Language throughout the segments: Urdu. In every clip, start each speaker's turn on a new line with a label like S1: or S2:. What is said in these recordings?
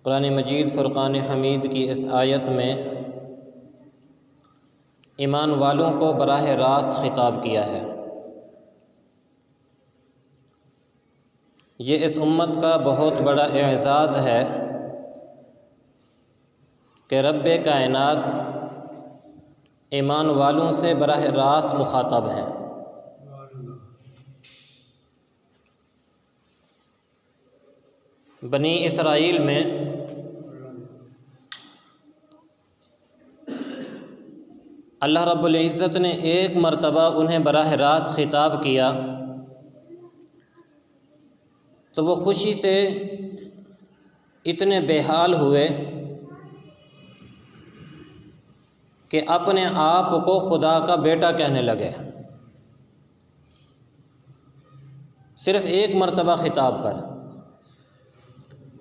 S1: قرآن مجید فرقان حمید کی اس آیت میں ایمان والوں کو براہ راست خطاب کیا ہے۔ یہ اس امت کا بہت بڑا اعزاز ہے کہ رب کائنات ایمان والوں سے براہ راست مخاطب ہیں۔ بنی اسرائیل میں اللہ رب العزت نے ایک مرتبہ انہیں براہ راست خطاب کیا تو وہ خوشی سے اتنے بے حال ہوئے کہ اپنے آپ کو خدا کا بیٹا کہنے لگے، صرف ایک مرتبہ خطاب پر۔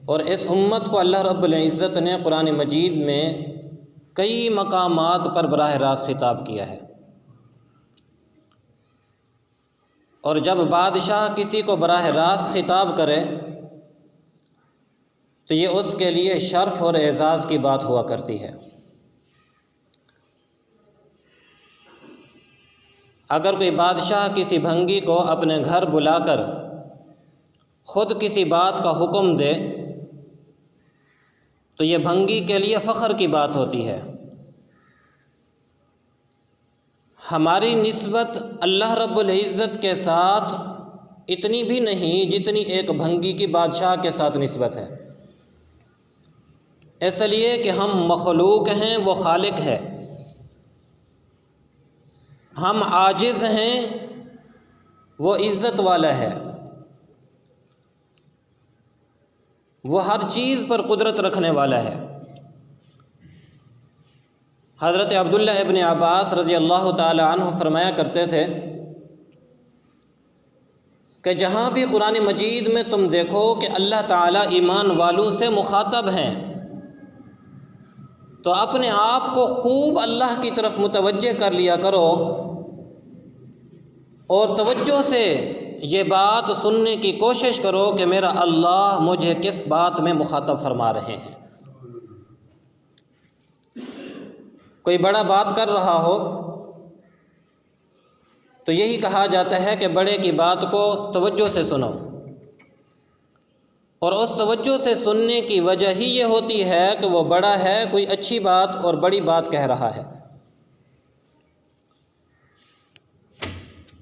S1: اور اس امت کو اللہ رب العزت نے قرآن مجید میں کئی مقامات پر براہ راست خطاب کیا ہے۔ اور جب بادشاہ کسی کو براہ راست خطاب کرے تو یہ اس کے لیے شرف اور اعزاز کی بات ہوا کرتی ہے۔ اگر کوئی بادشاہ کسی بھنگی کو اپنے گھر بلا کر خود کسی بات کا حکم دے تو یہ بھنگی کے لیے فخر کی بات ہوتی ہے۔ ہماری نسبت اللہ رب العزت کے ساتھ اتنی بھی نہیں جتنی ایک بھنگی کی بادشاہ کے ساتھ نسبت ہے، اس لیے کہ ہم مخلوق ہیں، وہ خالق ہے۔ ہم عاجز ہیں، وہ عزت والا ہے، وہ ہر چیز پر قدرت رکھنے والا ہے۔ حضرت عبداللہ ابن عباس رضی اللہ تعالی عنہ فرمایا کرتے تھے کہ جہاں بھی قرآن مجید میں تم دیکھو کہ اللہ تعالیٰ ایمان والوں سے مخاطب ہیں تو اپنے آپ کو خوب اللہ کی طرف متوجہ کر لیا کرو اور توجہ سے یہ بات سننے کی کوشش کرو کہ میرا اللہ مجھے کس بات میں مخاطب فرما رہے ہیں۔ کوئی بڑا بات کر رہا ہو تو یہی کہا جاتا ہے کہ بڑے کی بات کو توجہ سے سنو، اور اس توجہ سے سننے کی وجہ ہی یہ ہوتی ہے کہ وہ بڑا ہے، کوئی اچھی بات اور بڑی بات کہہ رہا ہے۔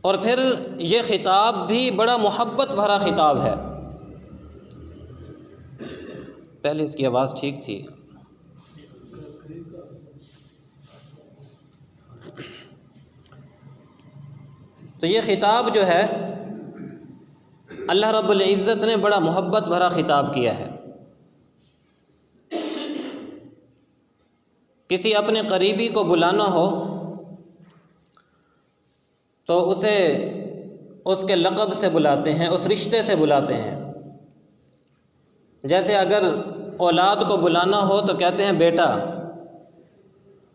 S1: اور پھر یہ خطاب بھی بڑا محبت بھرا خطاب ہے۔ پہلے اس کی آواز ٹھیک تھی۔ تو یہ خطاب جو ہے اللہ رب العزت نے بڑا محبت بھرا خطاب کیا ہے۔ کسی اپنے قریبی کو بلانا ہو تو اسے اس کے لقب سے بلاتے ہیں، اس رشتے سے بلاتے ہیں۔ جیسے اگر اولاد کو بلانا ہو تو کہتے ہیں بیٹا،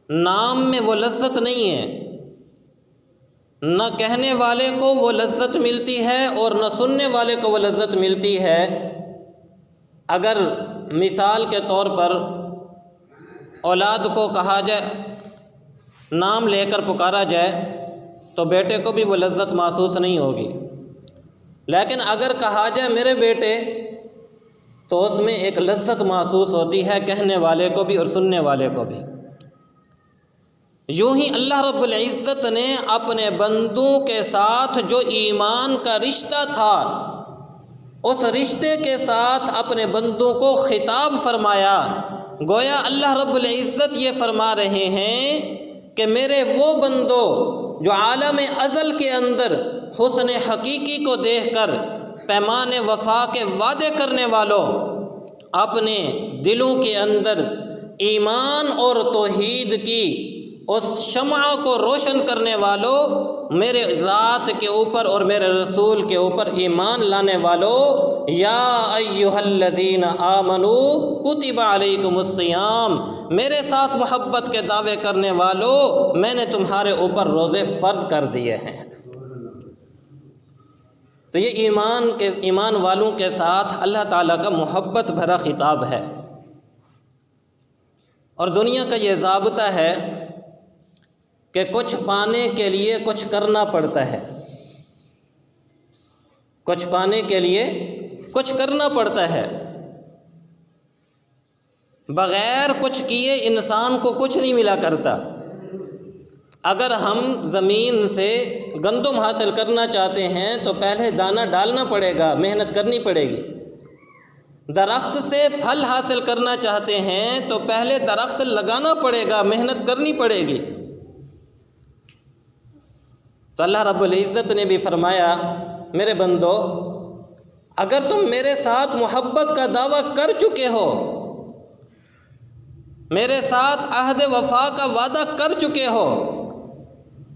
S1: نام میں وہ لذت نہیں ہے، نہ کہنے والے کو وہ لذت ملتی ہے اور نہ سننے والے کو وہ لذت ملتی ہے۔ اگر مثال کے طور پر اولاد کو کہا جائے، نام لے کر پکارا جائے تو بیٹے کو بھی وہ لذت محسوس نہیں ہوگی، لیکن اگر کہا جائے میرے بیٹے تو اس میں ایک لذت محسوس ہوتی ہے، کہنے والے کو بھی اور سننے والے کو بھی۔ یوں ہی اللہ رب العزت نے اپنے بندوں کے ساتھ جو ایمان کا رشتہ تھا اس رشتے کے ساتھ اپنے بندوں کو خطاب فرمایا۔ گویا اللہ رب العزت یہ فرما رہے ہیں کہ میرے وہ بندوں جو عالم ازل کے اندر حسن حقیقی کو دیکھ کر پیمان وفا کے وعدے کرنے والوں، اپنے دلوں کے اندر ایمان اور توحید کی اس شمع کو روشن کرنے والوں، میرے ذات کے اوپر اور میرے رسول کے اوپر ایمان لانے والوں، یا ایھا الذین آمنوا کتب علیکم الصیام، میرے ساتھ محبت کے دعوے کرنے والوں، میں نے تمہارے اوپر روزے فرض کر دیے ہیں۔ تو یہ ایمان والوں کے ساتھ اللہ تعالیٰ کا محبت بھرا خطاب ہے۔ اور دنیا کا یہ ضابطہ ہے کہ کچھ پانے کے لیے کچھ کرنا پڑتا ہے، کچھ پانے کے لیے کچھ کرنا پڑتا ہے۔ بغیر کچھ کیے انسان کو کچھ نہیں ملا کرتا۔ اگر ہم زمین سے گندم حاصل کرنا چاہتے ہیں تو پہلے دانہ ڈالنا پڑے گا، محنت کرنی پڑے گی۔ درخت سے پھل حاصل کرنا چاہتے ہیں تو پہلے درخت لگانا پڑے گا، محنت کرنی پڑے گی۔ تو اللہ رب العزت نے بھی فرمایا، میرے بندو اگر تم میرے ساتھ محبت کا دعویٰ کر چکے ہو، میرے ساتھ عہد وفا کا وعدہ کر چکے ہو،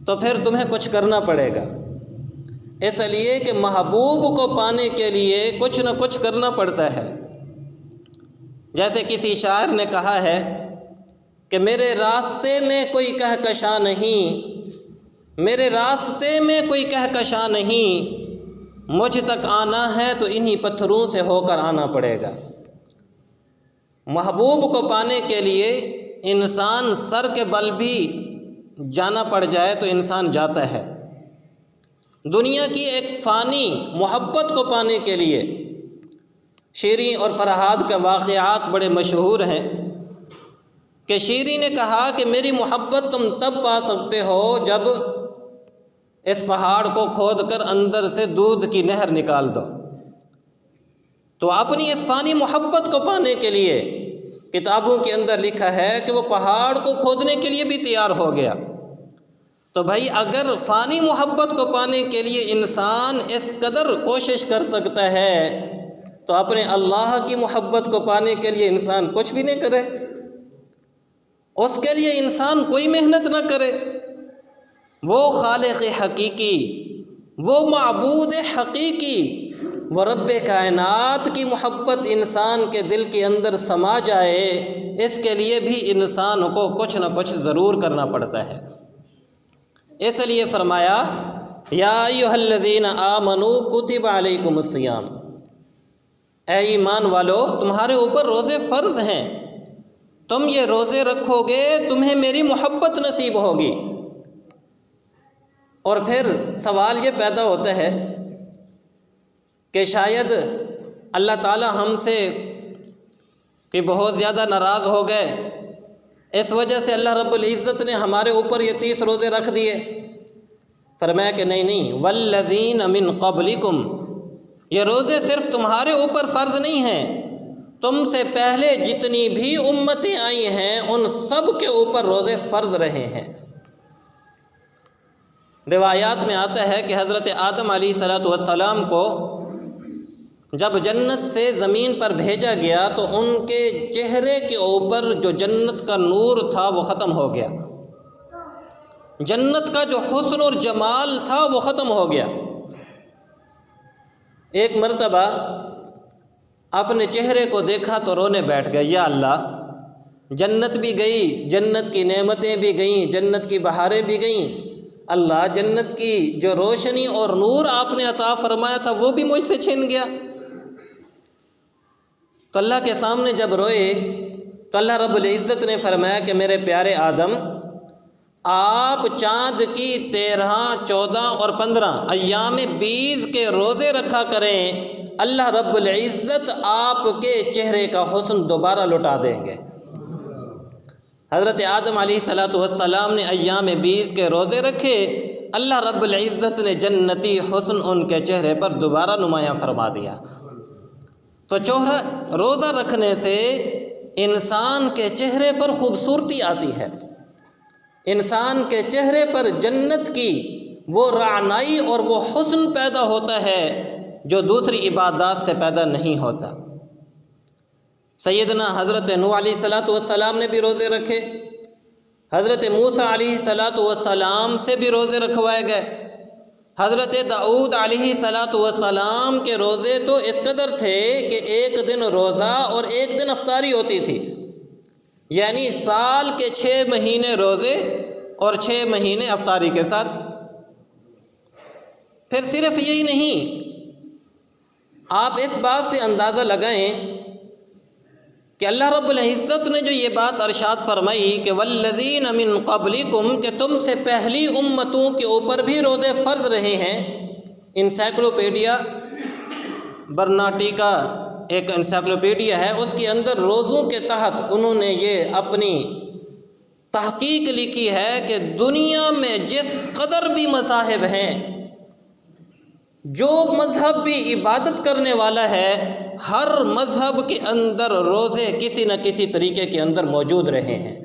S1: تو پھر تمہیں کچھ کرنا پڑے گا۔ اس لیے کہ محبوب کو پانے کے لیے کچھ نہ کچھ کرنا پڑتا ہے۔ جیسے کسی شاعر نے کہا ہے کہ میرے راستے میں کوئی کہکشاں نہیں، میرے راستے میں کوئی کہکشاں نہیں، مجھ تک آنا ہے تو انہی پتھروں سے ہو کر آنا پڑے گا۔ محبوب کو پانے کے لیے انسان سر کے بل بھی جانا پڑ جائے تو انسان جاتا ہے۔ دنیا کی ایک فانی محبت کو پانے کے لیے شیریں اور فرہاد کے واقعات بڑے مشہور ہیں کہ شیریں نے کہا کہ میری محبت تم تب پا سکتے ہو جب اس پہاڑ کو کھود کر اندر سے دودھ کی نہر نکال دو۔ تو اپنی اس فانی محبت کو پانے کے لیے کتابوں کے اندر لکھا ہے کہ وہ پہاڑ کو کھودنے کے لیے بھی تیار ہو گیا۔ تو بھائی اگر فانی محبت کو پانے کے لیے انسان اس قدر کوشش کر سکتا ہے تو اپنے اللہ کی محبت کو پانے کے لیے انسان کچھ بھی نہیں کرے، اس کے لیے انسان کوئی محنت نہ کرے۔ وہ خالق حقیقی، وہ معبود حقیقی، وہ رب کائنات کی محبت انسان کے دل کے اندر سما جائے، اس کے لیے بھی انسان کو کچھ نہ کچھ ضرور کرنا پڑتا ہے۔ اس لیے فرمایا یا ایھا الذین آمنوا کتب علیکم الصیام، اے ایمان والو تمہارے اوپر روزے فرض ہیں، تم یہ روزے رکھو گے تمہیں میری محبت نصیب ہوگی۔ اور پھر سوال یہ پیدا ہوتا ہے کہ شاید اللہ تعالی ہم سے کہ بہت زیادہ ناراض ہو گئے، اس وجہ سے اللہ رب العزت نے ہمارے اوپر یہ 30 روزے رکھ دیے۔ فرمایا کہ نہیں، والذین من قبلکم، یہ روزے صرف تمہارے اوپر فرض نہیں ہیں، تم سے پہلے جتنی بھی امتیں آئی ہیں ان سب کے اوپر روزے فرض رہے ہیں۔ روایات میں آتا ہے کہ حضرت آدم علیہ السلام کو جب جنت سے زمین پر بھیجا گیا تو ان کے چہرے کے اوپر جو جنت کا نور تھا وہ ختم ہو گیا، جنت کا جو حسن اور جمال تھا وہ ختم ہو گیا۔ ایک مرتبہ اپنے چہرے کو دیکھا تو رونے بیٹھ گئے، یا اللہ جنت بھی گئی، جنت کی نعمتیں بھی گئیں، جنت کی بہاریں بھی گئیں، اللہ جنت کی جو روشنی اور نور آپ نے عطا فرمایا تھا وہ بھی مجھ سے چھن گیا۔ تو اللہ کے سامنے جب روئے تو اللہ رب العزت نے فرمایا کہ میرے پیارے آدم، آپ چاند کی 13، 14 اور 15 ایام 20 کے روزے رکھا کریں، اللہ رب العزت آپ کے چہرے کا حسن دوبارہ لوٹا دیں گے۔ حضرت آدم علیہ السلام نے ایام 20 کے روزے رکھے، اللہ رب العزت نے جنتی حسن ان کے چہرے پر دوبارہ نمایاں فرما دیا۔ تو روزہ رکھنے سے انسان کے چہرے پر خوبصورتی آتی ہے، انسان کے چہرے پر جنت کی وہ رعنائی اور وہ حسن پیدا ہوتا ہے جو دوسری عبادات سے پیدا نہیں ہوتا۔ سیدنا حضرت نوح علیہ السلام نے بھی روزے رکھے، حضرت موسیٰ علیہ السلام سے بھی روزے رکھوائے گئے، حضرت داؤد علیہ السلام کے روزے تو اس قدر تھے کہ ایک دن روزہ اور ایک دن افطاری ہوتی تھی، یعنی سال کے 6 مہینے روزے اور 6 مہینے افطاری کے ساتھ۔ پھر صرف یہی نہیں، آپ اس بات سے اندازہ لگائیں کہ اللہ رب العزت نے جو یہ بات ارشاد فرمائی کہ والذین من قبلکم، کہ تم سے پہلی امتوں کے اوپر بھی روزے فرض رہے ہیں۔ انسائکلوپیڈیا برناٹی کا ایک انسائکلوپیڈیا ہے، اس کے اندر روزوں کے تحت انہوں نے یہ اپنی تحقیق لکھی ہے کہ دنیا میں جس قدر بھی مذاہب ہیں، جو مذہب بھی عبادت کرنے والا ہے، ہر مذہب کے اندر روزے کسی نہ کسی طریقے کے اندر موجود رہے ہیں۔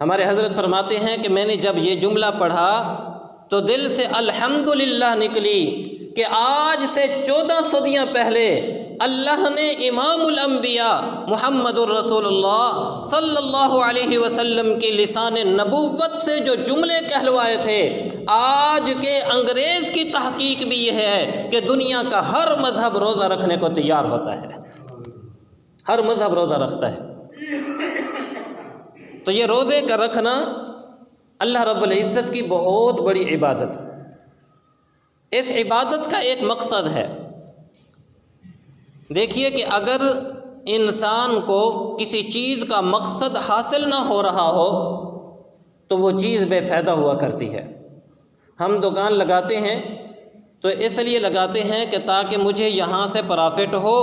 S1: ہمارے حضرت فرماتے ہیں کہ میں نے جب یہ جملہ پڑھا تو دل سے الحمدللہ نکلی کہ آج سے 14 صدیاں پہلے اللہ نے امام الانبیاء محمد الرسول اللہ صلی اللہ علیہ وسلم کی لسان نبوت سے جو جملے کہلوائے تھے، آج کے انگریز کی تحقیق بھی یہ ہے کہ دنیا کا ہر مذہب روزہ رکھنے کو تیار ہوتا ہے، ہر مذہب روزہ رکھتا ہے۔ تو یہ روزے کا رکھنا اللہ رب العزت کی بہت بڑی عبادت ہے۔ اس عبادت کا ایک مقصد ہے۔ دیکھیے کہ اگر انسان کو کسی چیز کا مقصد حاصل نہ ہو رہا ہو تو وہ چیز بے فائدہ ہوا کرتی ہے۔ ہم دکان لگاتے ہیں تو اس لیے لگاتے ہیں کہ تاکہ مجھے یہاں سے پرافٹ ہو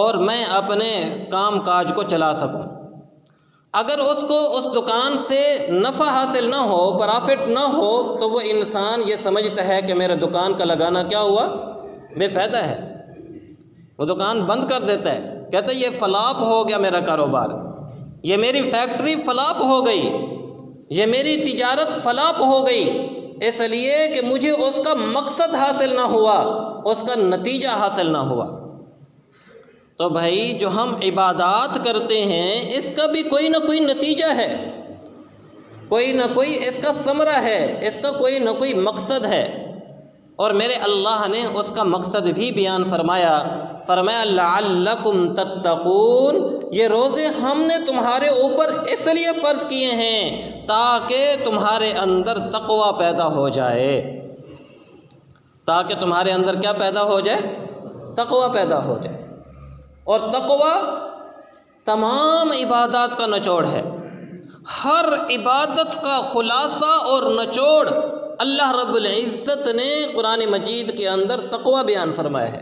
S1: اور میں اپنے کام کاج کو چلا سکوں۔ اگر اس کو اس دکان سے نفع حاصل نہ ہو، پرافٹ نہ ہو، تو وہ انسان یہ سمجھتا ہے کہ میرا دکان کا لگانا کیا ہوا، بے فائدہ ہے، وہ دکان بند کر دیتا ہے، کہتا ہے یہ فلاپ ہو گیا میرا کاروبار، یہ میری فیکٹری فلاپ ہو گئی، یہ میری تجارت فلاپ ہو گئی، اس لیے کہ مجھے اس کا مقصد حاصل نہ ہوا، اس کا نتیجہ حاصل نہ ہوا۔ تو بھائی جو ہم عبادات کرتے ہیں اس کا بھی کوئی نہ کوئی نتیجہ ہے، کوئی نہ کوئی اس کا ثمرہ ہے، اس کا کوئی نہ کوئی مقصد ہے، اور میرے اللہ نے اس کا مقصد بھی بیان فرمایا لعلکم تتقون، یہ روزے ہم نے تمہارے اوپر اس لیے فرض کیے ہیں تاکہ تمہارے اندر تقوی پیدا ہو جائے، تاکہ تمہارے اندر کیا پیدا ہو جائے، تقوی پیدا ہو جائے۔ اور تقوی تمام عبادات کا نچوڑ ہے، ہر عبادت کا خلاصہ اور نچوڑ اللہ رب العزت نے قرآن مجید کے اندر تقوی بیان فرمایا ہے۔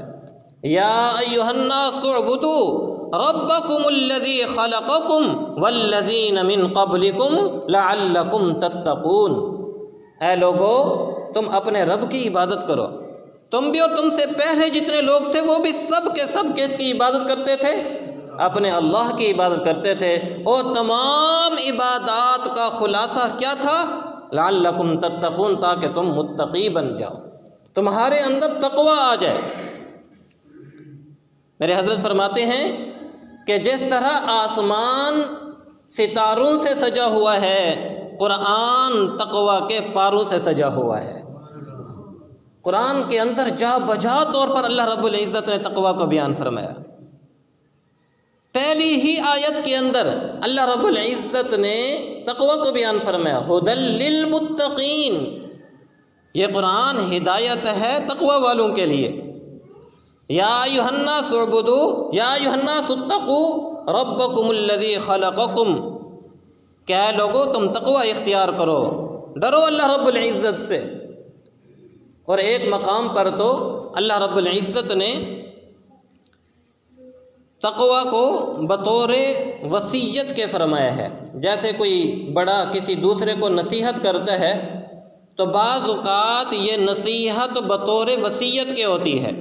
S1: یا ایھا الناس اعبدوا ربکم الذی خلقکم والذین من قبلکم لعلکم تتقون، اے لوگو تم اپنے رب کی عبادت کرو، تم بھی اور تم سے پہلے جتنے لوگ تھے وہ بھی سب کے سب کس کی عبادت کرتے تھے، اپنے اللہ کی عبادت کرتے تھے، اور تمام عبادات کا خلاصہ کیا تھا، لعلکم تتقون، تاکہ تم متقی بن جاؤ، تمہارے اندر تقوی آ جائے۔ میرے حضرت فرماتے ہیں کہ جس طرح آسمان ستاروں سے سجا ہوا ہے، قرآن تقوی کے پاروں سے سجا ہوا ہے۔ قرآن کے اندر جا بجا طور پر اللہ رب العزت نے تقوی کو بیان فرمایا۔ پہلی ہی آیت کے اندر اللہ رب العزت نے تقوی کو بیان فرمایا، ھدی للمتقین، یہ قرآن ہدایت ہے تقوی والوں کے لیے۔ یا ایھا الناس اعبدوا، یا ایھا الناس اتقوا ربکم الذی خلقکم، کہ اے لوگو تم تقوی اختیار کرو، ڈرو اللہ رب العزت سے۔ اور ایک مقام پر تو اللہ رب العزت نے تقوی کو بطور وصیت کے فرمایا ہے۔ جیسے کوئی بڑا کسی دوسرے کو نصیحت کرتا ہے تو بعض اوقات یہ نصیحت بطور وصیت کے ہوتی ہے۔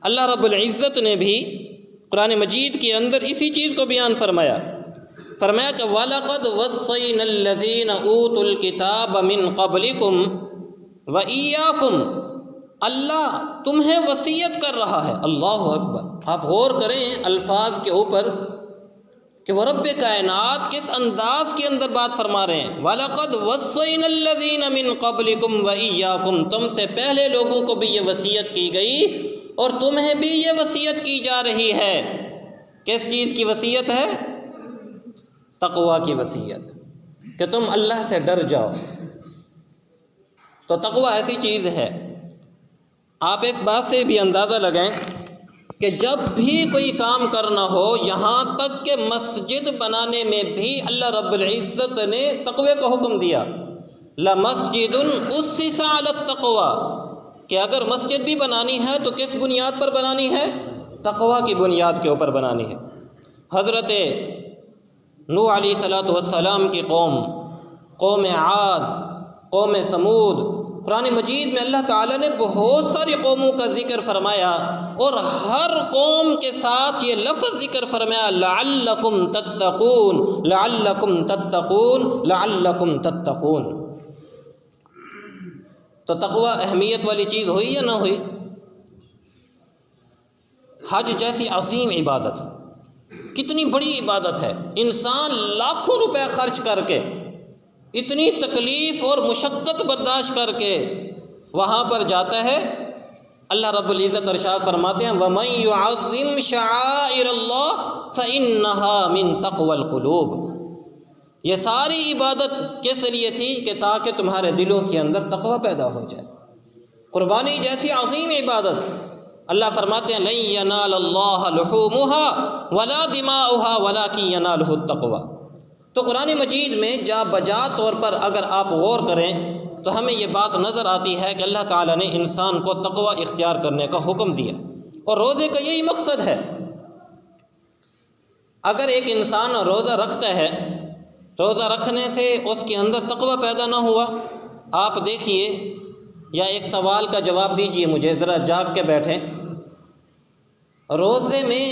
S1: اللہ رب العزت نے بھی قرآن مجید کے اندر اسی چیز کو بیان فرمایا کہ وَلَقَدْ وَصَّيْنَا الَّذِينَ أُوتُوا الْكِتَابَ مِنْ قَبْلِكُمْ وَإِيَّاكُمْ، اللہ تمہیں وصیت کر رہا ہے۔ اللہ اکبر، آپ غور کریں الفاظ کے اوپر کہ وہ رب کائنات کس انداز کے اندر بات فرما رہے ہیں۔ وَلَقَدْ وَصَّيْنَا الَّذِينَ مِنْ قَبْلِكُمْ وَإِيَّاكُمْ، تم سے پہلے لوگوں کو بھی یہ وصیت کی گئی اور تمہیں بھی یہ وصیت کی جا رہی ہے۔ کس چیز کی وصیت ہے؟ تقوی کی وصیت، کہ تم اللہ سے ڈر جاؤ۔ تو تقوی ایسی چیز ہے، آپ اس بات سے بھی اندازہ لگائیں کہ جب بھی کوئی کام کرنا ہو، یہاں تک کہ مسجد بنانے میں بھی اللہ رب العزت نے تقوی کا حکم دیا، لَمَسْجِدٌ أُسِّسَ عَلَى التَّقْوَىٰ، کہ اگر مسجد بھی بنانی ہے تو کس بنیاد پر بنانی ہے؟ تقوی کی بنیاد کے اوپر بنانی ہے۔ حضرت نوح علیہ السلام کی قوم عاد، قوم سمود، قرآن مجید میں اللہ تعالیٰ نے بہت ساری قوموں کا ذکر فرمایا، اور ہر قوم کے ساتھ یہ لفظ ذکر فرمایا، لعلکم تتقون، لعلکم تتقون، لعلکم تتقون۔ تو تقوی اہمیت والی چیز ہوئی یا نہ ہوئی؟ حج جیسی عظیم عبادت، کتنی بڑی عبادت ہے، انسان لاکھوں روپے خرچ کر کے، اتنی تکلیف اور مشقت برداشت کر کے وہاں پر جاتا ہے۔ اللہ رب العزت ارشاد فرماتے ہیں، وَمَن يُعَظِّمْ شَعَائِرَ اللَّهِ فَإِنَّهَا مِن تَقْوَى الْقُلُوبِ۔ یہ ساری عبادت کس لیے تھی؟ کہ تاکہ تمہارے دلوں کے اندر تقوی پیدا ہو جائے۔ قربانی جیسی عظیم عبادت، اللہ فرماتے ہیں، لَن يَنَالَ اللَّهَ لُحُومُهَا وَلَا دِمَاؤُهَا وَلَٰكِن يَنَالُهُ التَّقْوَىٰ۔ تو قرآن مجید میں جا بجا طور پر اگر آپ غور کریں تو ہمیں یہ بات نظر آتی ہے کہ اللہ تعالیٰ نے انسان کو تقوی اختیار کرنے کا حکم دیا، اور روزے کا یہی مقصد ہے۔ اگر ایک انسان روزہ رکھتا ہے، روزہ رکھنے سے اس کے اندر تقوی پیدا نہ ہوا، آپ دیکھیے، یا ایک سوال کا جواب دیجئے مجھے، ذرا جاگ کے بیٹھیں۔ روزے میں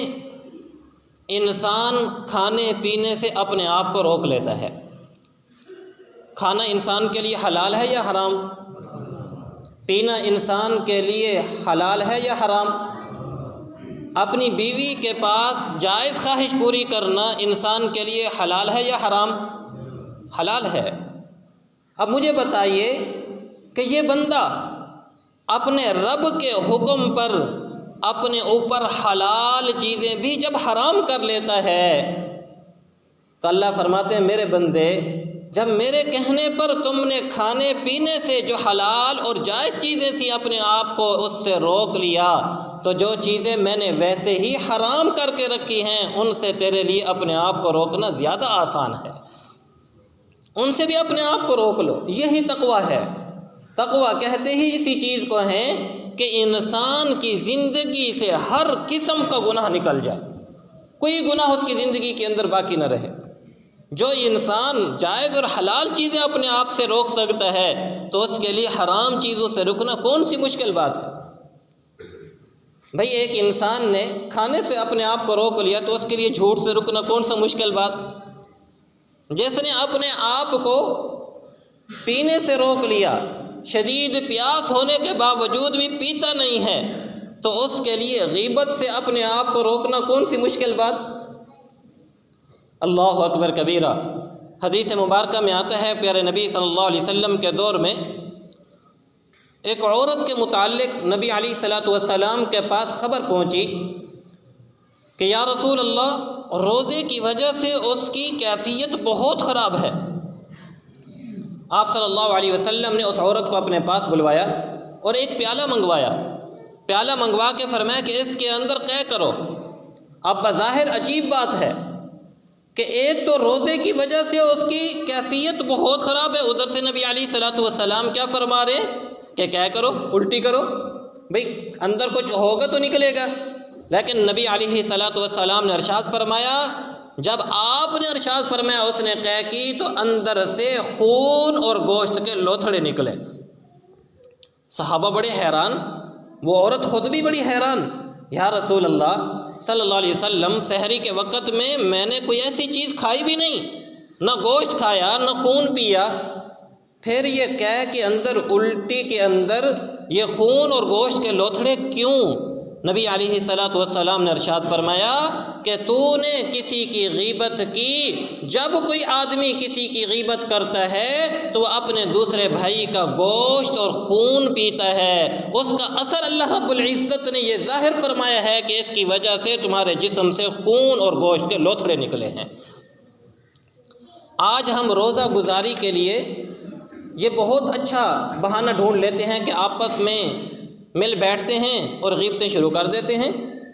S1: انسان کھانے پینے سے اپنے آپ کو روک لیتا ہے۔ کھانا انسان کے لیے حلال ہے یا حرام؟ پینا انسان کے لیے حلال ہے یا حرام؟ اپنی بیوی کے پاس جائز خواہش پوری کرنا انسان کے لیے حلال ہے یا حرام؟ حلال ہے۔ اب مجھے بتائیے کہ یہ بندہ اپنے رب کے حکم پر اپنے اوپر حلال چیزیں بھی جب حرام کر لیتا ہے تو اللہ فرماتے ہیں، میرے بندے، جب میرے کہنے پر تم نے کھانے پینے سے جو حلال اور جائز چیزیں تھیں اپنے آپ کو اس سے روک لیا، تو جو چیزیں میں نے ویسے ہی حرام کر کے رکھی ہیں ان سے تیرے لیے اپنے آپ کو روکنا زیادہ آسان ہے، ان سے بھی اپنے آپ کو روک لو۔ یہی تقوی ہے۔ تقوی کہتے ہی اسی چیز کو ہیں کہ انسان کی زندگی سے ہر قسم کا گناہ نکل جائے، کوئی گناہ اس کی زندگی کے اندر باقی نہ رہے۔ جو انسان جائز اور حلال چیزیں اپنے آپ سے روک سکتا ہے تو اس کے لیے حرام چیزوں سے رکنا کون سی مشکل بات ہے؟ بھئی ایک انسان نے کھانے سے اپنے آپ کو روک لیا تو اس کے لیے جھوٹ سے رکنا کون سا مشکل بات؟ جس نے اپنے آپ کو پینے سے روک لیا، شدید پیاس ہونے کے باوجود بھی پیتا نہیں ہے، تو اس کے لیے غیبت سے اپنے آپ کو روکنا کون سی مشکل بات؟ اللہ اکبر کبیرہ۔ حدیث مبارکہ میں آتا ہے، پیارے نبی صلی اللہ علیہ وسلم کے دور میں ایک عورت کے متعلق نبی علیہ السلام کے پاس خبر پہنچی کہ یا رسول اللہ، روزے کی وجہ سے اس کی کیفیت بہت خراب ہے۔ آپ صلی اللہ علیہ وسلم نے اس عورت کو اپنے پاس بلوایا اور ایک پیالہ منگوایا، پیالہ منگوا کے فرمایا کہ اس کے اندر قے کرو۔ اب بظاہر عجیب بات ہے کہ ایک تو روزے کی وجہ سے اس کی کیفیت بہت خراب ہے، ادھر سے نبی علیہ السلام کیا فرما رہے ہیں کہ قے کرو، الٹی کرو۔ بھئی اندر کچھ ہوگا تو نکلے گا، لیکن نبی علیہ السلام نے ارشاد فرمایا، جب آپ نے ارشاد فرمایا اس نے قے کی تو اندر سے خون اور گوشت کے لوتھڑے نکلے۔ صحابہ بڑے حیران، وہ عورت خود بھی بڑی حیران، یا رسول اللہ صلی اللہ علیہ وسلم، سحری کے وقت میں نے کوئی ایسی چیز کھائی بھی نہیں، نہ گوشت کھایا نہ خون پیا، پھر یہ قے کے اندر، الٹی کے اندر یہ خون اور گوشت کے لوتھڑے کیوں؟ نبی علیہ السلام نے ارشاد فرمایا کہ تو نے کسی کی غیبت کی۔ جب کوئی آدمی کسی کی غیبت کرتا ہے تو وہ اپنے دوسرے بھائی کا گوشت اور خون پیتا ہے، اس کا اثر اللہ رب العزت نے یہ ظاہر فرمایا ہے کہ اس کی وجہ سے تمہارے جسم سے خون اور گوشت کے لوتھڑے نکلے ہیں۔ آج ہم روزہ گزاری کے لیے یہ بہت اچھا بہانہ ڈھونڈ لیتے ہیں کہ آپس میں مل بیٹھتے ہیں اور غیبتیں شروع کر دیتے ہیں،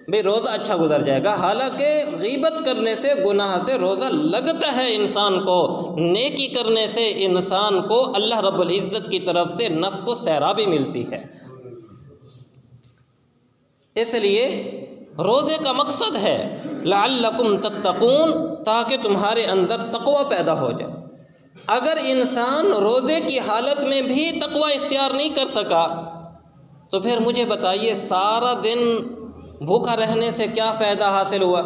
S1: بھئی روزہ اچھا گزر جائے گا، حالانکہ غیبت کرنے سے، گناہ سے روزہ لگتا ہے انسان کو، نیکی کرنے سے انسان کو اللہ رب العزت کی طرف سے نفس کو سیرابی ملتی ہے۔ اس لیے روزے کا مقصد ہے لعلکم تتقون، تاکہ تمہارے اندر تقوی پیدا ہو جائے۔ اگر انسان روزے کی حالت میں بھی تقوی اختیار نہیں کر سکا تو پھر مجھے بتائیے سارا دن بھوکا رہنے سے کیا فائدہ حاصل ہوا؟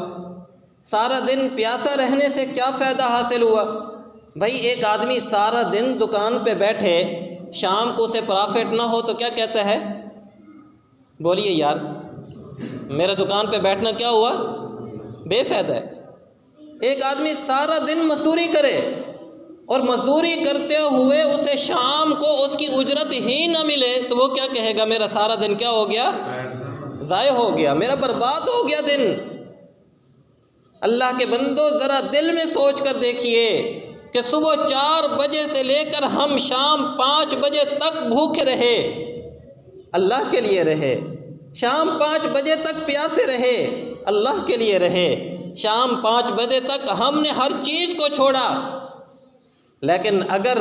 S1: سارا دن پیاسا رہنے سے کیا فائدہ حاصل ہوا؟ بھائی ایک آدمی سارا دن دکان پہ بیٹھے، شام کو اسے پرافٹ نہ ہو تو کیا کہتا ہے؟ بولیے یار، میرا دکان پہ بیٹھنا کیا ہوا؟ بے فائدہ ہے۔ ایک آدمی سارا دن مزدوری کرے اور مزدوری کرتے ہوئے اسے شام کو اس کی اجرت ہی نہ ملے تو وہ کیا کہے گا؟ میرا سارا دن کیا ہو گیا؟ ضائع ہو گیا، میرا برباد ہو گیا دن۔ اللہ کے بندو ذرا دل میں سوچ کر دیکھیے کہ صبح 4 بجے سے لے کر ہم شام 5 بجے تک بھوکے رہے، اللہ کے لیے رہے، شام 5 بجے تک پیاسے رہے، اللہ کے لیے رہے، شام 5 بجے تک ہم نے ہر چیز کو چھوڑا، لیکن اگر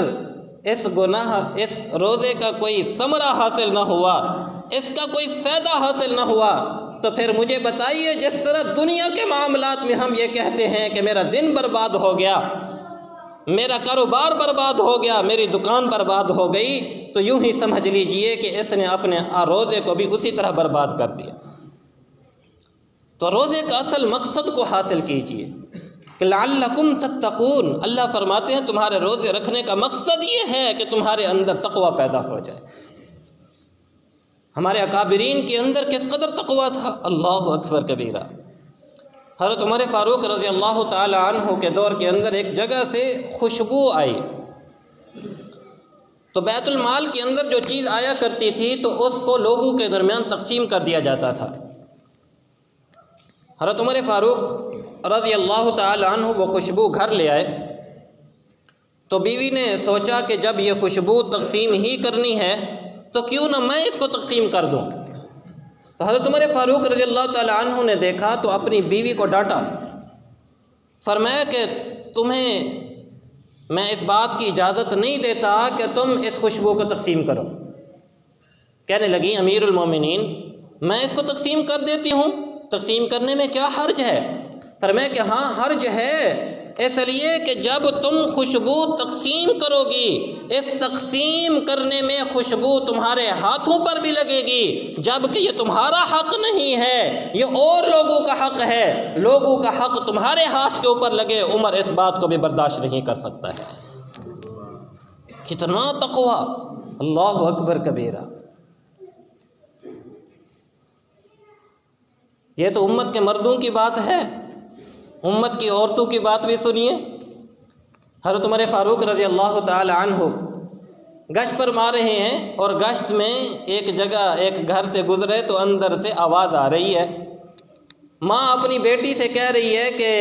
S1: اس روزے کا کوئی ثمرہ حاصل نہ ہوا، اس کا کوئی فائدہ حاصل نہ ہوا، تو پھر مجھے بتائیے جس طرح دنیا کے معاملات میں ہم یہ کہتے ہیں کہ میرا دن برباد ہو گیا، میرا کاروبار برباد ہو گیا، میری دکان برباد ہو گئی، تو یوں ہی سمجھ لیجئے کہ اس نے اپنے روزے کو بھی اسی طرح برباد کر دیا۔ تو روزے کا اصل مقصد کو حاصل کیجئے کہ لعلکم تتقون۔ اللہ فرماتے ہیں تمہارے روزے رکھنے کا مقصد یہ ہے کہ تمہارے اندر تقوی پیدا ہو جائے۔ ہمارے اکابرین کے اندر کس قدر تقوی تھا، اللہ اکبر کبیرہ۔ حضرت عمر فاروق رضی اللہ تعالی عنہ کے دور کے اندر ایک جگہ سے خوشبو آئی، تو بیت المال کے اندر جو چیز آیا کرتی تھی تو اس کو لوگوں کے درمیان تقسیم کر دیا جاتا تھا۔ حضرت عمر فاروق رضی اللہ تعالی عنہ وہ خوشبو گھر لے آئے، تو بیوی نے سوچا کہ جب یہ خوشبو تقسیم ہی کرنی ہے تو کیوں نہ میں اس کو تقسیم کر دوں۔ تو حضرت عمر فاروق رضی اللہ تعالی عنہ نے دیکھا تو اپنی بیوی کو ڈانٹا، فرمایا کہ تمہیں میں اس بات کی اجازت نہیں دیتا کہ تم اس خوشبو کو تقسیم کرو۔ کہنے لگی امیر المومنین میں اس کو تقسیم کر دیتی ہوں، تقسیم کرنے میں کیا حرج ہے؟ فرمایا کہ ہاں حرج ہے، اس لیے کہ جب تم خوشبو تقسیم کرو گی، اس تقسیم کرنے میں خوشبو تمہارے ہاتھوں پر بھی لگے گی، جبکہ یہ تمہارا حق نہیں ہے، یہ اور لوگوں کا حق ہے، لوگوں کا حق تمہارے ہاتھ کے اوپر لگے، عمر اس بات کو بھی برداشت نہیں کر سکتا ہے۔ کتنا تقوی، اللہ اکبر کبیرہ۔ یہ تو امت کے مردوں کی بات ہے، امت کی عورتوں کی بات بھی سنیے۔ حضرت عمر فاروق رضی اللہ تعالی عنہ گشت فرما رہے ہیں، اور گشت میں ایک جگہ ایک گھر سے گزرے تو اندر سے آواز آ رہی ہے، ماں اپنی بیٹی سے کہہ رہی ہے کہ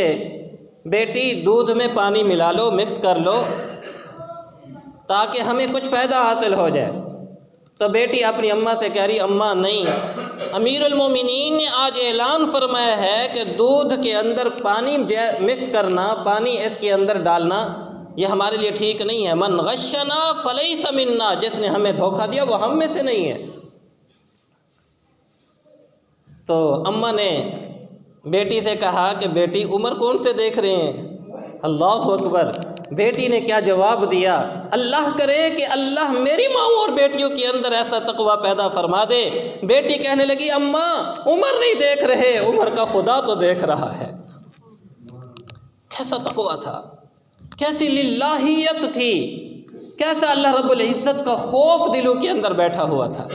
S1: بیٹی دودھ میں پانی ملا لو، مکس کر لو تاکہ ہمیں کچھ فائدہ حاصل ہو جائے۔ تو بیٹی اپنی اماں سے کہہ رہی اماں نہیں، امیر المومنین نے آج اعلان فرمایا ہے کہ دودھ کے اندر پانی مکس کرنا، پانی اس کے اندر ڈالنا یہ ہمارے لیے ٹھیک نہیں ہے، من غشنا فلیس منا، جس نے ہمیں دھوکہ دیا وہ ہم میں سے نہیں ہے۔ تو اماں نے بیٹی سے کہا کہ بیٹی عمر کون سے دیکھ رہے ہیں؟ اللہ اکبر۔ بیٹی نے کیا جواب دیا؟ اللہ کرے کہ اللہ میری ماؤں اور بیٹیوں کے اندر ایسا تقوی پیدا فرما دے۔ بیٹی کہنے لگی اماں عمر نہیں دیکھ رہے، عمر کا خدا تو دیکھ رہا ہے۔ کیسا تقوی تھا، کیسی للہیت تھی، کیسا اللہ رب العزت کا خوف دلوں کے اندر بیٹھا ہوا تھا۔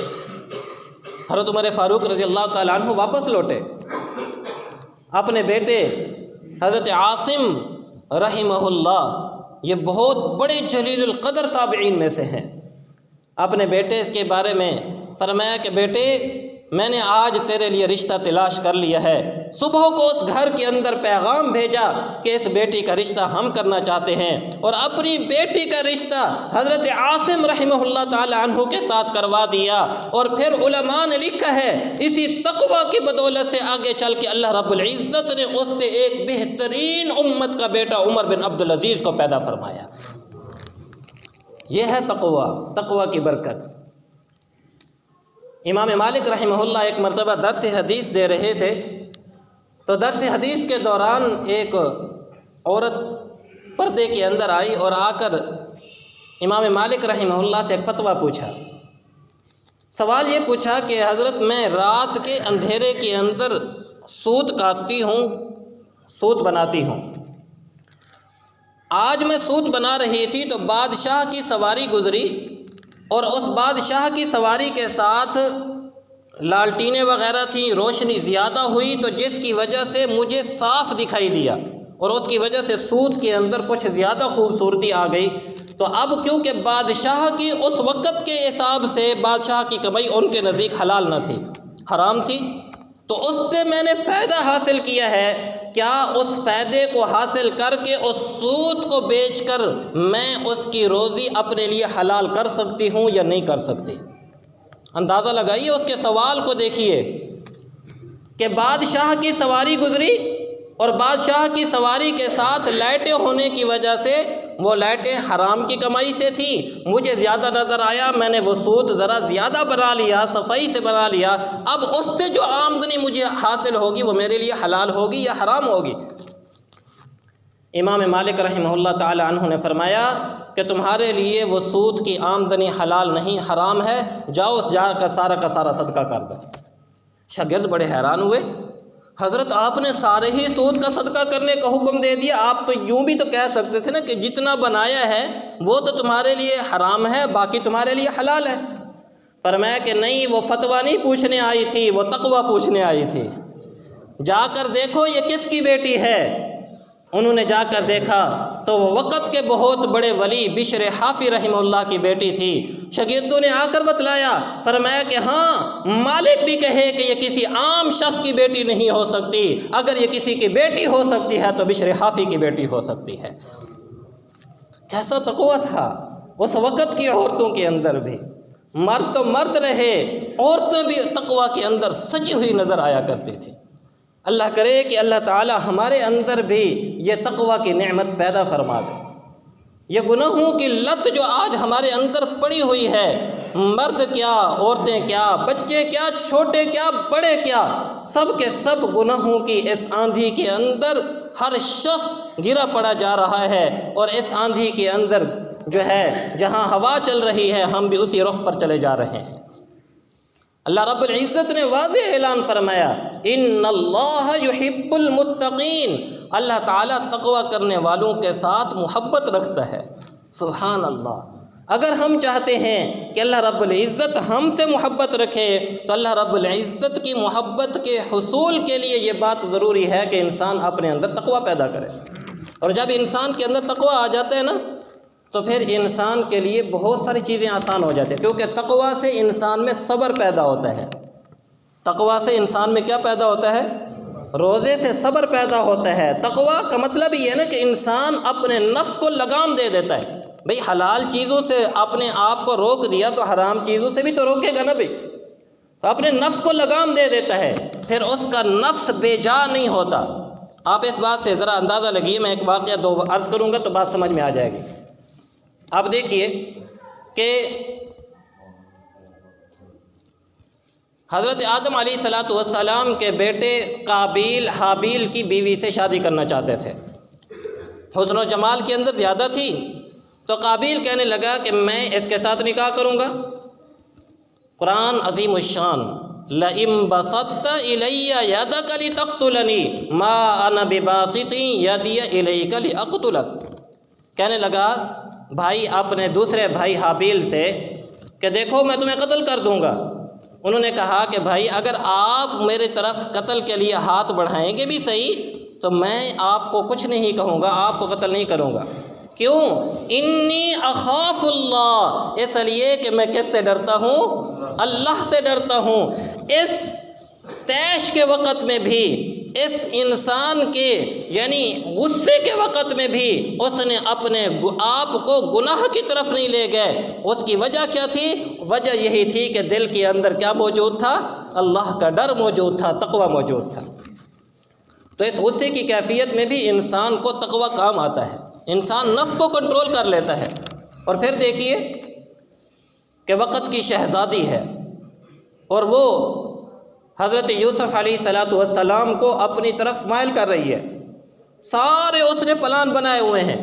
S1: حضرت عمر فاروق رضی اللہ تعالیٰ عنہ واپس لوٹے، اپنے بیٹے حضرت عاصم رحمہ اللہ، یہ بہت بڑے جلیل القدر تابعین میں سے ہیں، اپنے بیٹے کے بارے میں فرمایا کہ بیٹے میں نے آج تیرے لیے رشتہ تلاش کر لیا ہے۔ صبح کو اس گھر کے اندر پیغام بھیجا کہ اس بیٹی کا رشتہ ہم کرنا چاہتے ہیں، اور اپنی بیٹی کا رشتہ حضرت عاصم رحمہ اللہ تعالی عنہ کے ساتھ کروا دیا۔ اور پھر علماء نے لکھا ہے اسی تقوی کی بدولت سے آگے چل کے اللہ رب العزت نے اس سے ایک بہترین امت کا بیٹا عمر بن عبدالعزیز کو پیدا فرمایا۔ یہ ہے تقوی کی برکت۔ امام مالک رحمہ اللہ ایک مرتبہ درس حدیث دے رہے تھے، تو درس حدیث کے دوران ایک عورت پردے کے اندر آئی اور آ کر امام مالک رحمہ اللہ سے ایک فتویٰ پوچھا۔ سوال یہ پوچھا کہ حضرت میں رات کے اندھیرے کے اندر سوت کاٹتی ہوں، سوت بناتی ہوں۔ آج میں سوت بنا رہی تھی تو بادشاہ کی سواری گزری، اور اس بادشاہ کی سواری کے ساتھ لالٹینیں وغیرہ تھیں، روشنی زیادہ ہوئی تو جس کی وجہ سے مجھے صاف دکھائی دیا، اور اس کی وجہ سے سوت کے اندر کچھ زیادہ خوبصورتی آ گئی۔ تو اب کیونکہ بادشاہ کی اس وقت کے حساب سے بادشاہ کی کمائی ان کے نزدیک حلال نہ تھی، حرام تھی، تو اس سے میں نے فائدہ حاصل کیا ہے، کیا اس فائدے کو حاصل کر کے اس سود کو بیچ کر میں اس کی روزی اپنے لیے حلال کر سکتی ہوں یا نہیں کر سکتی؟ اندازہ لگائیے اس کے سوال کو، دیکھیے کہ بادشاہ کی سواری گزری، اور بادشاہ کی سواری کے ساتھ لائٹیں ہونے کی وجہ سے وہ لائٹیں حرام کی کمائی سے تھیں، مجھے زیادہ نظر آیا، میں نے وہ سود ذرا زیادہ بنا لیا، صفائی سے بنا لیا، اب اس سے جو آمدنی مجھے حاصل ہوگی وہ میرے لیے حلال ہوگی یا حرام ہوگی؟ امام مالک رحمہ اللہ تعالی عنہ نے فرمایا کہ تمہارے لیے وہ سود کی آمدنی حلال نہیں، حرام ہے، جاؤ اس جار کا سارا صدقہ کر دو۔ شاگرد بڑے حیران ہوئے، حضرت آپ نے سارے ہی سود کا صدقہ کرنے کا حکم دے دیا، آپ تو یوں بھی تو کہہ سکتے تھے نا کہ جتنا بنایا ہے وہ تو تمہارے لیے حرام ہے، باقی تمہارے لیے حلال ہے۔ فرمایا کہ نہیں، وہ فتویٰ نہیں پوچھنے آئی تھی، وہ تقویٰ پوچھنے آئی تھی، جا کر دیکھو یہ کس کی بیٹی ہے۔ انہوں نے جا کر دیکھا تو وہ وقت کے بہت بڑے ولی بشر حافی رحمہ اللہ کی بیٹی تھی۔ شاگردوں نے آ کر بتلایا، فرمایا کہ ہاں، مالک بھی کہے کہ یہ کسی عام شخص کی بیٹی نہیں ہو سکتی، اگر یہ کسی کی بیٹی ہو سکتی ہے تو بشر حافی کی بیٹی ہو سکتی ہے۔ کیسا تقویٰ تھا اس وقت کی عورتوں کے اندر بھی، مرد تو مرد رہے، عورتیں بھی تقویٰ کے اندر سجی ہوئی نظر آیا کرتی تھی۔ اللہ کرے کہ اللہ تعالی ہمارے اندر بھی یہ تقویٰ کی نعمت پیدا فرما دے۔ یہ گناہوں کی لت جو آج ہمارے اندر پڑی ہوئی ہے، مرد کیا، عورتیں کیا، بچے کیا، چھوٹے کیا، بڑے کیا، سب کے سب گناہوں کی اس آندھی کے اندر ہر شخص گرا پڑا جا رہا ہے، اور اس آندھی کے اندر جو ہے جہاں ہوا چل رہی ہے ہم بھی اسی رخ پر چلے جا رہے ہیں۔ اللہ رب العزت نے واضح اعلان فرمایا، ان اللہ یحب المتقین، اللہ تعالیٰ تقوی کرنے والوں کے ساتھ محبت رکھتا ہے۔ سبحان اللہ۔ اگر ہم چاہتے ہیں کہ اللہ رب العزت ہم سے محبت رکھے تو اللہ رب العزت کی محبت کے حصول کے لیے یہ بات ضروری ہے کہ انسان اپنے اندر تقوی پیدا کرے، اور جب انسان کے اندر تقوی آ جاتا ہے نا تو پھر انسان کے لیے بہت ساری چیزیں آسان ہو جاتی ہیں، کیونکہ تقوی سے انسان میں صبر پیدا ہوتا ہے۔ تقوی سے انسان میں کیا پیدا ہوتا ہے؟ روزے سے صبر پیدا ہوتا ہے۔ تقوی کا مطلب یہ ہے نا کہ انسان اپنے نفس کو لگام دے دیتا ہے۔ بھئی حلال چیزوں سے اپنے آپ کو روک دیا تو حرام چیزوں سے بھی تو روکے گا نا بھئی، تو اپنے نفس کو لگام دے دیتا ہے، پھر اس کا نفس بے جا نہیں ہوتا۔ آپ اس بات سے ذرا اندازہ لگیے، میں ایک واقعہ دو عرض کروں گا تو بات سمجھ میں آ جائے گی۔ آپ دیکھیے کہ حضرت آدم علیہ السلام کے بیٹے قابیل حابیل کی بیوی سے شادی کرنا چاہتے تھے، حسن و جمال کے اندر زیادہ تھی، تو قابیل کہنے لگا کہ میں اس کے ساتھ نکاح کروں گا۔ قرآن عظیم الشان، لَئِن بَسَطتَ إِلَيَّ يَدَكَ لِتَقْتُلَنِي مَا أَنَا بِبَاسِطٍ يَدِيَ إِلَيْكَ لِأَقْتُلَكَ، کہنے لگا بھائی اپنے دوسرے بھائی حابیل سے کہ دیکھو میں تمہیں قتل کر دوں گا۔ انہوں نے کہا کہ بھائی اگر آپ میرے طرف قتل کے لیے ہاتھ بڑھائیں گے بھی صحیح تو میں آپ کو کچھ نہیں کہوں گا، آپ کو قتل نہیں کروں گا۔ کیوں؟ انی اخاف اللہ، اس لیے کہ میں کس سے ڈرتا ہوں؟ اللہ سے ڈرتا ہوں۔ اس تیش کے وقت میں بھی، اس انسان کے یعنی غصے کے وقت میں بھی اس نے اپنے آپ کو گناہ کی طرف نہیں لے گئے۔ اس کی وجہ کیا تھی؟ وجہ یہی تھی کہ دل کے اندر کیا موجود تھا؟ اللہ کا ڈر موجود تھا، تقوی موجود تھا۔ تو اس غصے کی کیفیت میں بھی انسان کو تقوی کام آتا ہے، انسان نفس کو کنٹرول کر لیتا ہے۔ اور پھر دیکھیے کہ وقت کی شہزادی ہے اور وہ حضرت یوسف علیہ السلام کو اپنی طرف مائل کر رہی ہے۔ سارے اس نے پلان بنائے ہوئے ہیں،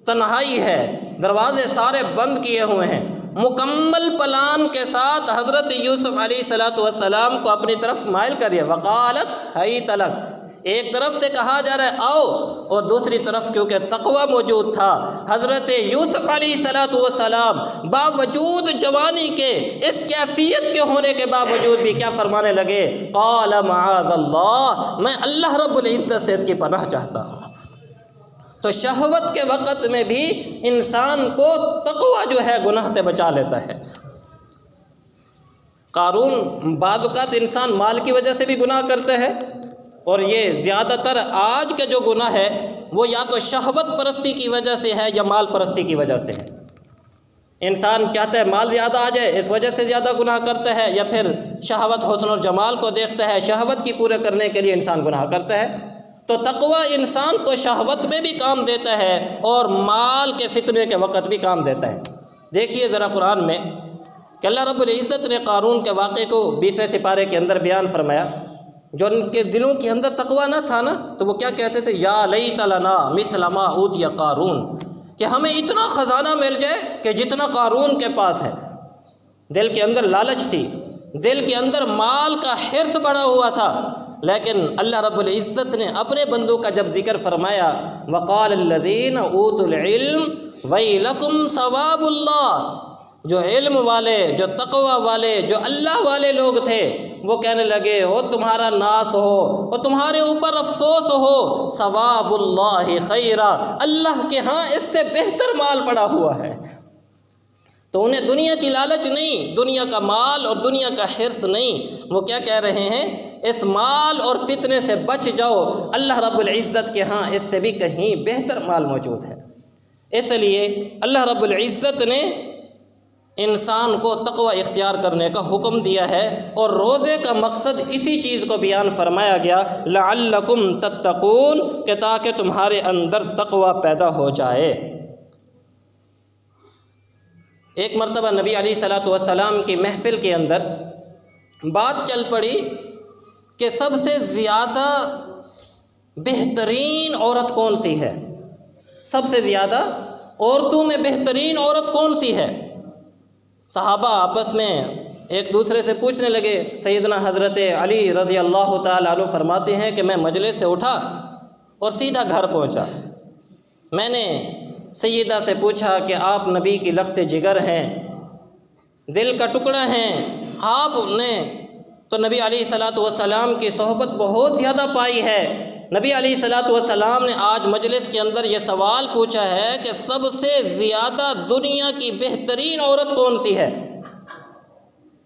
S1: تنہائی ہے، دروازے سارے بند کیے ہوئے ہیں، مکمل پلان کے ساتھ حضرت یوسف علیہ السلام کو اپنی طرف مائل کر رہی ہے۔ وقالت حیت لک، ایک طرف سے کہا جا رہا ہے آؤ، اور دوسری طرف کیونکہ تقوی موجود تھا، حضرت یوسف علیہ السلام باوجود جوانی کے، اس کیفیت کے ہونے کے باوجود بھی کیا فرمانے لگے؟ قال معاذ اللہ، میں اللہ رب العزت سے اس کی پناہ چاہتا ہوں۔ تو شہوت کے وقت میں بھی انسان کو تقوی جو ہے گناہ سے بچا لیتا ہے۔ قارون، بعض اوقات انسان مال کی وجہ سے بھی گناہ کرتا ہے، اور یہ زیادہ تر آج کا جو گناہ ہے وہ یا تو شہوت پرستی کی وجہ سے ہے یا مال پرستی کی وجہ سے ہے۔ انسان چاہتا ہے مال زیادہ آ جائے، اس وجہ سے زیادہ گناہ کرتا ہے، یا پھر شہوت حسن اور جمال کو دیکھتا ہے، شہوت کی پورے کرنے کے لیے انسان گناہ کرتا ہے۔ تو تقوی انسان کو شہوت میں بھی کام دیتا ہے اور مال کے فتنے کے وقت بھی کام دیتا ہے۔ دیکھیے ذرا قرآن میں کہ اللہ رب العزت نے قارون کے واقعے کو 20ویں سپارے کے اندر بیان فرمایا۔ جو ان کے دلوں کے اندر تقوی نہ تھا نا، تو وہ کیا کہتے تھے؟ یا لیت لنا مثل ما اوتی قارون، کہ ہمیں اتنا خزانہ مل جائے کہ جتنا قارون کے پاس ہے۔ دل کے اندر لالچ تھی، دل کے اندر مال کا حرص بڑھا ہوا تھا، لیکن اللہ رب العزت نے اپنے بندوں کا جب ذکر فرمایا، وقال الذین اوتوا العلم ویلکم ثواب اللہ، جو علم والے، جو تقوی والے، جو اللہ والے لوگ تھے، وہ کہنے لگے او تمہارا ناس ہو، اور تمہارے اوپر افسوس ہو، ثواب اللہ خیرا، اللہ کے ہاں اس سے بہتر مال پڑا ہوا ہے۔ تو انہیں دنیا کی لالچ نہیں، دنیا کا مال اور دنیا کا حرص نہیں، وہ کیا کہہ رہے ہیں؟ اس مال اور فتنے سے بچ جاؤ، اللہ رب العزت کے ہاں اس سے بھی کہیں بہتر مال موجود ہے۔ اس لیے اللہ رب العزت نے انسان کو تقوی اختیار کرنے کا حکم دیا ہے، اور روزے کا مقصد اسی چیز کو بیان فرمایا گیا، لعلکم تتقون، کہ تاکہ تمہارے اندر تقوی پیدا ہو جائے۔ ایک مرتبہ نبی علیہ السلام کی محفل کے اندر بات چل پڑی کہ سب سے زیادہ بہترین عورت کون سی ہے، سب سے زیادہ عورتوں میں بہترین عورت کون سی ہے۔ صحابہ آپس میں ایک دوسرے سے پوچھنے لگے۔ سیدنا حضرت علی رضی اللہ تعالیٰ عنہ فرماتے ہیں کہ میں مجلس سے اٹھا اور سیدھا گھر پہنچا۔ میں نے سیدہ سے پوچھا کہ آپ نبی کی لخت جگر ہیں، دل کا ٹکڑا ہیں، آپ نے تو نبی علیہ السلام کی صحبت بہت زیادہ پائی ہے۔ نبی علیہ السلام نے آج مجلس کے اندر یہ سوال پوچھا ہے کہ سب سے زیادہ دنیا کی بہترین عورت کون سی ہے؟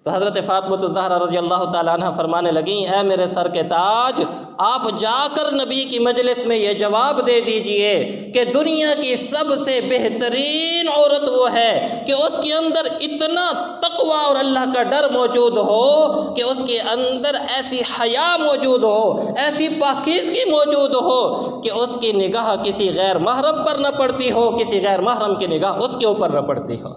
S1: تو حضرت فاطمہ الزہرا رضی اللہ تعالیٰ عنہ فرمانے لگیں، اے میرے سر کے تاج، آپ جا کر نبی کی مجلس میں یہ جواب دے دیجئے کہ دنیا کی سب سے بہترین عورت وہ ہے کہ اس کے اندر اتنا تقوی اور اللہ کا ڈر موجود ہو کہ اس کے اندر ایسی حیا موجود ہو، ایسی پاکیزگی موجود ہو کہ اس کی نگاہ کسی غیر محرم پر نہ پڑتی ہو، کسی غیر محرم کی نگاہ اس کے اوپر نہ پڑتی ہو۔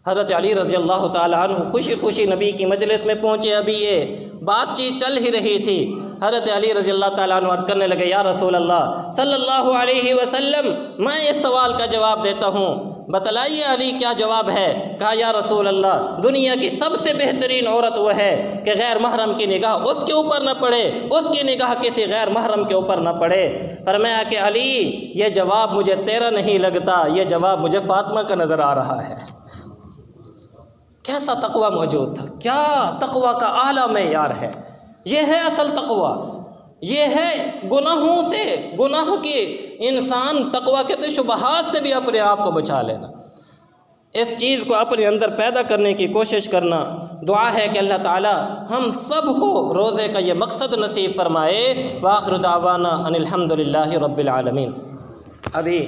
S1: حضرت علی رضی اللہ تعالیٰ عنہ خوشی خوشی نبی کی مجلس میں پہنچے۔ ابھی یہ بات چیت چل ہی رہی تھی۔ حضرت علی رضی اللہ تعالیٰ عنہ عرض کرنے لگے، یا رسول اللہ صلی اللہ علیہ وسلم، میں اس سوال کا جواب دیتا ہوں، بتلائیے علی کیا جواب ہے؟ کہا یا رسول اللہ، دنیا کی سب سے بہترین عورت وہ ہے کہ غیر محرم کی نگاہ اس کے اوپر نہ پڑے، اس کی نگاہ کسی غیر محرم کے اوپر نہ پڑے۔ فرمایا کہ علی، یہ جواب مجھے تیرا نہیں لگتا، یہ جواب مجھے فاطمہ کا نظر آ رہا ہے۔ کیسا تقوی موجود تھا، کیا تقوی کا اعلیٰ معیار ہے۔ یہ ہے اصل تقوی، یہ ہے گناہوں سے، گناہ کی انسان تقوی کے شبہات سے بھی اپنے آپ کو بچا لینا۔ اس چیز کو اپنے اندر پیدا کرنے کی کوشش کرنا۔ دعا ہے کہ اللہ تعالی ہم سب کو روزے کا یہ مقصد نصیب فرمائے۔ وآخر دعوانا ان الحمد للہ رب العالمین۔ ابھی